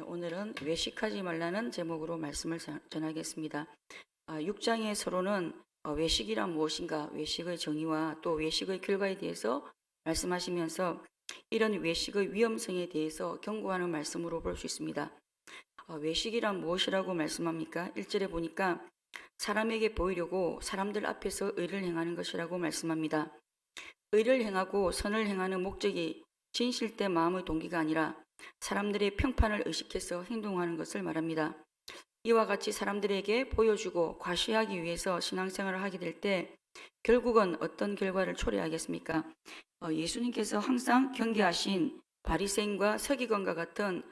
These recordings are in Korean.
오늘은 외식하지 말라는 제목으로 말씀을 전하겠습니다. 6장의 서론은 외식이란 무엇인가, 외식의 정의와 또 외식의 결과에 대해서 말씀하시면서 이런 외식의 위험성에 대해서 경고하는 말씀으로 볼 수 있습니다. 외식이란 무엇이라고 말씀합니까? 1절에 보니까 사람에게 보이려고 사람들 앞에서 의를 행하는 것이라고 말씀합니다. 의를 행하고 선을 행하는 목적이 진실된 마음의 동기가 아니라 사람들의 평판을 의식해서 행동하는 것을 말합니다. 이와 같이 사람들에게 보여주고 과시하기 위해서 신앙생활을 하게 될 때 결국은 어떤 결과를 초래하겠습니까? 예수님께서 항상 경계하신 바리새인과 서기관과 같은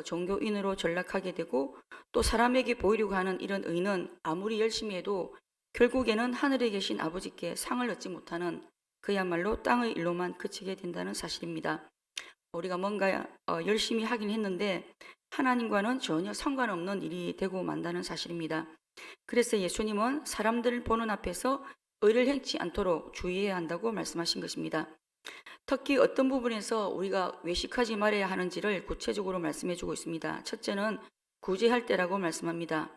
종교인으로 전락하게 되고, 또 사람에게 보이려고 하는 이런 의는 아무리 열심히 해도 결국에는 하늘에 계신 아버지께 상을 얻지 못하는 그야말로 땅의 일로만 그치게 된다는 사실입니다. 우리가 뭔가 열심히 하긴 했는데 하나님과는 전혀 상관없는 일이 되고 만다는 사실입니다. 그래서 예수님은 사람들을 보는 앞에서 의를 행치 않도록 주의해야 한다고 말씀하신 것입니다. 특히 어떤 부분에서 우리가 외식하지 말아야 하는지를 구체적으로 말씀해 주고 있습니다. 첫째는 구제할 때라고 말씀합니다.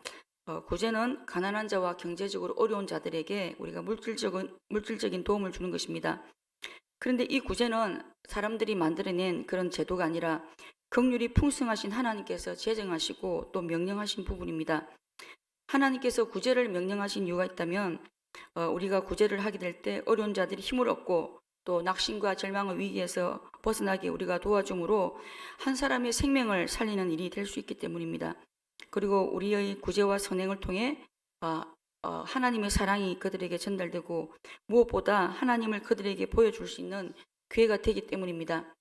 구제는 가난한 자와 경제적으로 어려운 자들에게 우리가 물질적인 도움을 주는 것입니다. 그런데 이 구제는 사람들이 만들어낸 그런 제도가 아니라 긍휼이 풍성하신 하나님께서 제정하시고 또 명령하신 부분입니다. 하나님께서 구제를 명령하신 이유가 있다면 우리가 구제를 하게 될 때 어려운 자들이 힘을 얻고 또 낙심과 절망의 위기에서 벗어나게 우리가 도와줌으로 한 사람의 생명을 살리는 일이 될 수 있기 때문입니다. 그리고 우리의 구제와 선행을 통해 하나님의 사랑이 그들에게 전달되고 무엇보다 하나님을 그들에게 보여줄 수 있는 기회가 되기 때문입니다.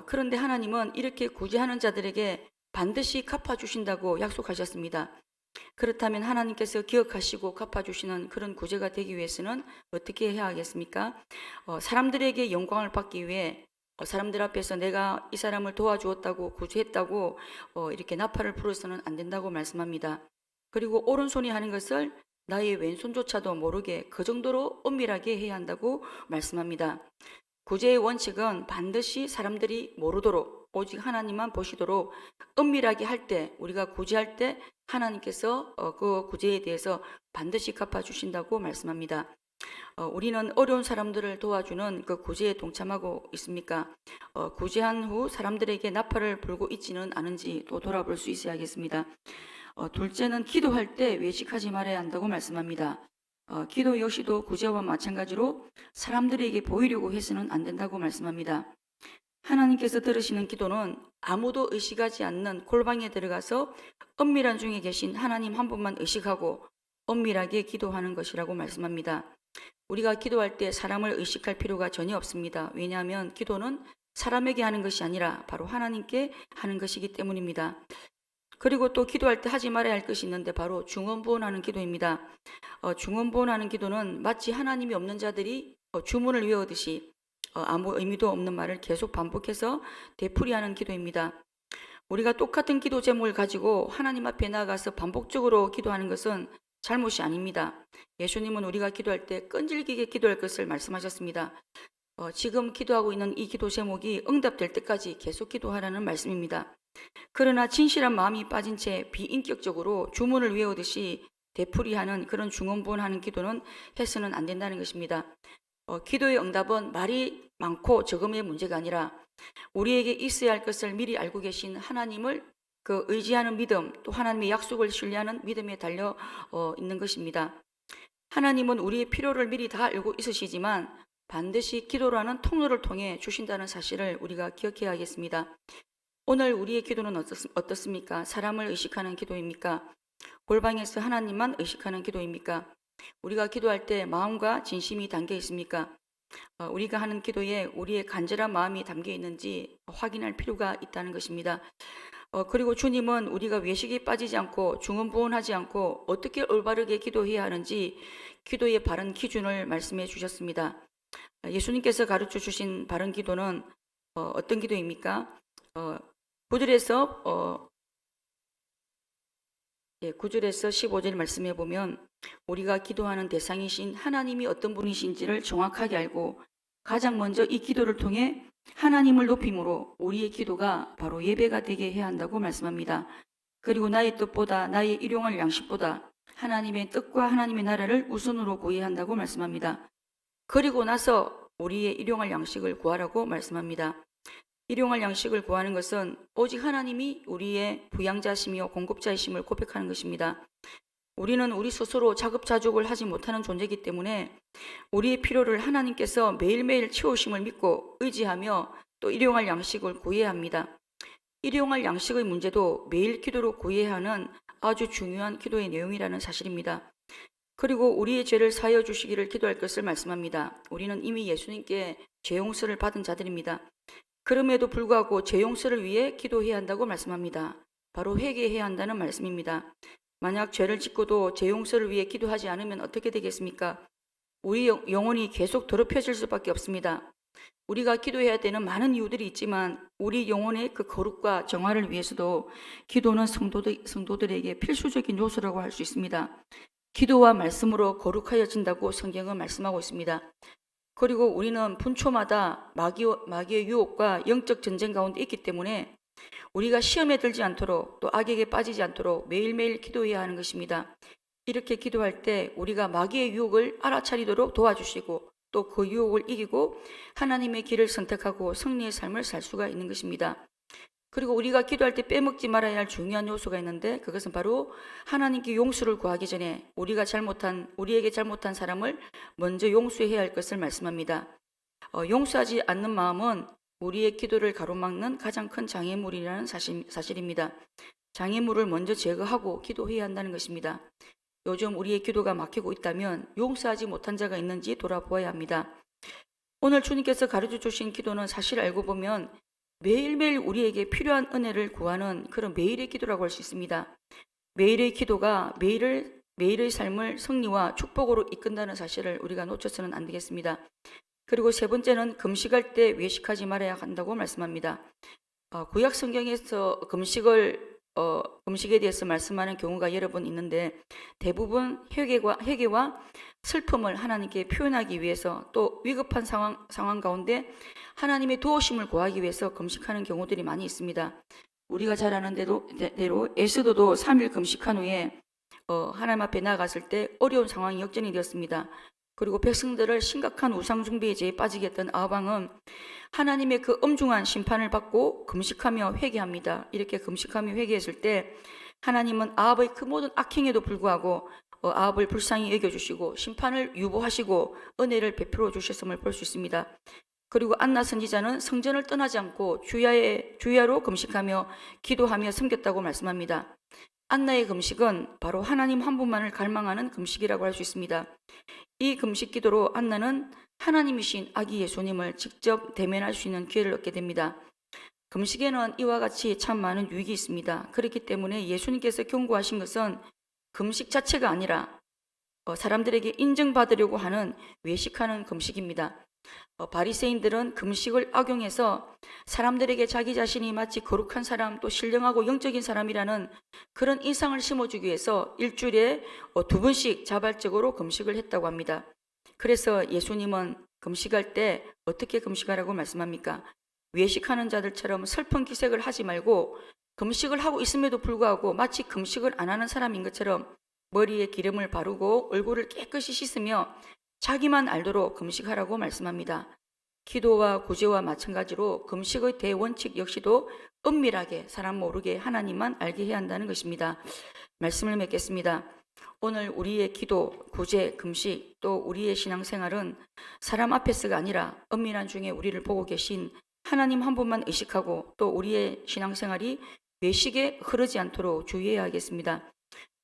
그런데 하나님은 이렇게 구제하는 자들에게 반드시 갚아주신다고 약속하셨습니다. 그렇다면 하나님께서 기억하시고 갚아주시는 그런 구제가 되기 위해서는 어떻게 해야 하겠습니까? 사람들에게 영광을 받기 위해 사람들 앞에서 내가 이 사람을 도와주었다고 구제했다고 이렇게 나팔을 불어서는 안 된다고 말씀합니다. 그리고 오른손이 하는 것을 나의 왼손조차도 모르게 그 정도로 엄밀하게 해야 한다고 말씀합니다. 구제의 원칙은 반드시 사람들이 모르도록 오직 하나님만 보시도록 엄밀하게 할 때, 우리가 구제할 때 하나님께서 그 구제에 대해서 반드시 갚아주신다고 말씀합니다. 우리는 어려운 사람들을 도와주는 그 구제에 동참하고 있습니까? 구제한 후 사람들에게 나팔을 불고 있지는 않은지 또 돌아볼 수 있어야겠습니다. 둘째는 기도할 때 외식하지 말아야 한다고 말씀합니다. 기도 역시도 구제와 마찬가지로 사람들에게 보이려고 해서는 안 된다고 말씀합니다. 하나님께서 들으시는 기도는 아무도 의식하지 않는 골방에 들어가서 은밀한 중에 계신 하나님 한 분만 의식하고 엄밀하게 기도하는 것이라고 말씀합니다. 우리가 기도할 때 사람을 의식할 필요가 전혀 없습니다. 왜냐하면 기도는 사람에게 하는 것이 아니라 바로 하나님께 하는 것이기 때문입니다. 그리고 또 기도할 때 하지 말아야 할 것이 있는데 바로 중언부언하는 기도입니다. 중언부언하는 기도는 마치 하나님이 없는 자들이 주문을 외우듯이 아무 의미도 없는 말을 계속 반복해서 되풀이하는 기도입니다. 우리가 똑같은 기도 제목을 가지고 하나님 앞에 나아가서 반복적으로 기도하는 것은 잘못이 아닙니다. 예수님은 우리가 기도할 때 끈질기게 기도할 것을 말씀하셨습니다. 지금 기도하고 있는 이 기도 제목이 응답될 때까지 계속 기도하라는 말씀입니다. 그러나 진실한 마음이 빠진 채 비인격적으로 주문을 외우듯이 되풀이하는 그런 중언부언하는 기도는 해서는 안 된다는 것입니다. 기도의 응답은 말이 많고 적음의 문제가 아니라 우리에게 있어야 할 것을 미리 알고 계신 하나님을 의지하는 믿음, 또 하나님의 약속을 신뢰하는 믿음에 달려 있는 것입니다. 하나님은 우리의 필요를 미리 다 알고 있으시지만 반드시 기도라는 통로를 통해 주신다는 사실을 우리가 기억해야 하겠습니다. 오늘 우리의 기도는 어떻습니까? 사람을 의식하는 기도입니까? 골방에서 하나님만 의식하는 기도입니까? 우리가 기도할 때 마음과 진심이 담겨 있습니까? 우리가 하는 기도에 우리의 간절한 마음이 담겨 있는지 확인할 필요가 있다는 것입니다. 그리고 주님은 우리가 외식에 빠지지 않고 중언부언하지 않고 어떻게 올바르게 기도해야 하는지 기도의 바른 기준을 말씀해 주셨습니다. 예수님께서 가르쳐 주신 바른 기도는 어떤 기도입니까? 9절에서 15절 말씀해 보면 우리가 기도하는 대상이신 하나님이 어떤 분이신지를 정확하게 알고 가장 먼저 이 기도를 통해 하나님을 높임으로 우리의 기도가 바로 예배가 되게 해야 한다고 말씀합니다. 그리고 나의 뜻보다 나의 일용할 양식보다 하나님의 뜻과 하나님의 나라를 우선으로 구해야 한다고 말씀합니다. 그리고 나서 우리의 일용할 양식을 구하라고 말씀합니다. 일용할 양식을 구하는 것은 오직 하나님이 우리의 부양자시며 공급자이심을 고백하는 것입니다. 우리는 우리 스스로 자급자족을 하지 못하는 존재이기 때문에 우리의 필요를 하나님께서 매일매일 채우심을 믿고 의지하며 또 일용할 양식을 구해야 합니다. 일용할 양식의 문제도 매일 기도로 구해야 하는 아주 중요한 기도의 내용이라는 사실입니다. 그리고 우리의 죄를 사하여 주시기를 기도할 것을 말씀합니다. 우리는 이미 예수님께 죄 용서를 받은 자들입니다. 그럼에도 불구하고 죄 용서를 위해 기도해야 한다고 말씀합니다. 바로 회개해야 한다는 말씀입니다. 만약 죄를 짓고도 죄 용서를 위해 기도하지 않으면 어떻게 되겠습니까? 우리 영혼이 계속 더럽혀질 수밖에 없습니다. 우리가 기도해야 되는 많은 이유들이 있지만 우리 영혼의 그 거룩과 정화를 위해서도 기도는 성도들에게 필수적인 요소라고 할 수 있습니다. 기도와 말씀으로 거룩하여진다고 성경은 말씀하고 있습니다. 그리고 우리는 분초마다 마귀의 유혹과 영적 전쟁 가운데 있기 때문에 우리가 시험에 들지 않도록 또 악에게 빠지지 않도록 매일매일 기도해야 하는 것입니다. 이렇게 기도할 때 우리가 마귀의 유혹을 알아차리도록 도와주시고 또 그 유혹을 이기고 하나님의 길을 선택하고 승리의 삶을 살 수가 있는 것입니다. 그리고 우리가 기도할 때 빼먹지 말아야 할 중요한 요소가 있는데 그것은 바로 하나님께 용서를 구하기 전에 우리에게 잘못한 사람을 먼저 용서해야 할 것을 말씀합니다. 용서하지 않는 마음은 우리의 기도를 가로막는 가장 큰 장애물이라는 사실입니다. 장애물을 먼저 제거하고 기도해야 한다는 것입니다. 요즘 우리의 기도가 막히고 있다면 용서하지 못한 자가 있는지 돌아보아야 합니다. 오늘 주님께서 가르쳐 주신 기도는 사실 알고 보면 매일매일 우리에게 필요한 은혜를 구하는 그런 매일의 기도라고 할 수 있습니다. 매일의 기도가 매일의 삶을 승리와 축복으로 이끈다는 사실을 우리가 놓쳐서는 안 되겠습니다. 그리고 세 번째는 금식할 때 외식하지 말아야 한다고 말씀합니다. 구약 성경에서 금식에 대해서 말씀하는 경우가 여러 번 있는데 대부분 회개와 슬픔을 하나님께 표현하기 위해서 또 위급한 상황 가운데 하나님의 도우심을 구하기 위해서 금식하는 경우들이 많이 있습니다. 우리가 잘 아는 대로 에스더도 3일 금식한 후에 하나님 앞에 나아갔을 때 어려운 상황이 역전이 되었습니다. 그리고 백성들을 심각한 우상숭배의 죄에 빠지게 했던 아방은 하나님의 그 엄중한 심판을 받고 금식하며 회개합니다. 이렇게 금식하며 회개했을 때 하나님은 아합의 그 모든 악행에도 불구하고 아합을 불쌍히 여겨주시고 심판을 유보하시고 은혜를 베풀어 주셨음을 볼 수 있습니다. 그리고 안나 선지자는 성전을 떠나지 않고 주야로 금식하며 기도하며 섬겼다고 말씀합니다. 안나의 금식은 바로 하나님 한 분만을 갈망하는 금식이라고 할 수 있습니다. 이 금식 기도로 안나는 하나님이신 아기 예수님을 직접 대면할 수 있는 기회를 얻게 됩니다. 금식에는 이와 같이 참 많은 유익이 있습니다. 그렇기 때문에 예수님께서 경고하신 것은 금식 자체가 아니라 사람들에게 인정받으려고 하는 외식하는 금식입니다. 바리새인들은 금식을 악용해서 사람들에게 자기 자신이 마치 거룩한 사람 또 신령하고 영적인 사람이라는 그런 인상을 심어주기 위해서 일주일에 2번씩 자발적으로 금식을 했다고 합니다. 그래서 예수님은 금식할 때 어떻게 금식하라고 말씀합니까? 외식하는 자들처럼 슬픈 기색을 하지 말고 금식을 하고 있음에도 불구하고 마치 금식을 안 하는 사람인 것처럼 머리에 기름을 바르고 얼굴을 깨끗이 씻으며 자기만 알도록 금식하라고 말씀합니다. 기도와 구제와 마찬가지로 금식의 대원칙 역시도 은밀하게 사람 모르게 하나님만 알게 해야 한다는 것입니다. 말씀을 맺겠습니다. 오늘 우리의 기도, 구제, 금식 또 우리의 신앙생활은 사람 앞에서가 아니라 은밀한 중에 우리를 보고 계신 하나님 한 분만 의식하고 또 우리의 신앙생활이 외식에 흐르지 않도록 주의해야 하겠습니다.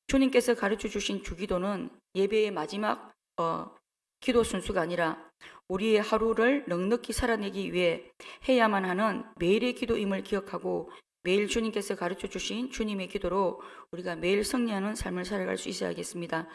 주님께서 가르쳐 주신 주기도는 예배의 마지막 기도 순수가 아니라 우리의 하루를 넉넉히 살아내기 위해 해야만 하는 매일의 기도임을 기억하고 매일 주님께서 가르쳐 주신 주님의 기도로 우리가 매일 승리하는 삶을 살아갈 수 있어야겠습니다.